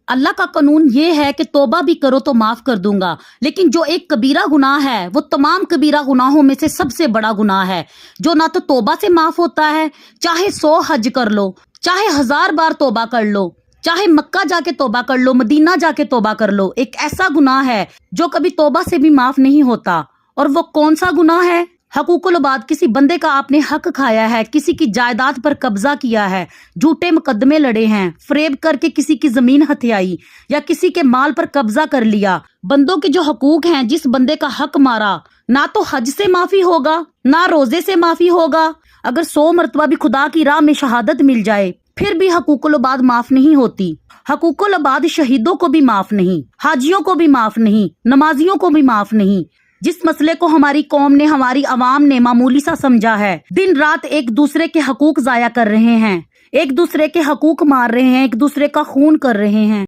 اللہ کا قانون یہ ہے کہ توبہ بھی کرو تو معاف کر دوں گا، لیکن جو ایک کبیرہ گناہ ہے وہ تمام کبیرہ گناہوں میں سے سب سے بڑا گناہ ہے، جو نہ تو توبہ سے معاف ہوتا ہے، چاہے 100 حج کر لو، چاہے 1000 بار توبہ کر لو، چاہے مکہ جا کے توبہ کر لو، مدینہ جا کے توبہ کر لو، ایک ایسا گناہ ہے جو کبھی توبہ سے بھی معاف نہیں ہوتا۔ اور وہ کون سا گناہ ہے؟ حقوق العباد، کسی بندے کا آپ نے حق کھایا ہے، کسی کی جائیداد پر قبضہ کیا ہے، جھوٹے مقدمے لڑے ہیں، فریب کر کے کسی کی زمین ہتھیائی یا کسی کے مال پر قبضہ کر لیا۔ بندوں کے جو حقوق ہیں، جس بندے کا حق مارا، نہ تو حج سے معافی ہوگا، نہ روزے سے معافی ہوگا۔ اگر 100 مرتبہ بھی خدا کی راہ میں شہادت مل جائے پھر بھی حقوق العباد معاف نہیں ہوتی۔ حقوق العباد شہیدوں کو بھی معاف نہیں، حاجیوں کو بھی معاف نہیں، نمازیوں کو بھی معاف نہیں۔ جس مسئلے کو ہماری قوم نے، ہماری عوام نے معمولی سا سمجھا ہے، دن رات ایک دوسرے کے حقوق ضائع کر رہے ہیں، ایک دوسرے کے حقوق مار رہے ہیں، ایک دوسرے کا خون کر رہے ہیں۔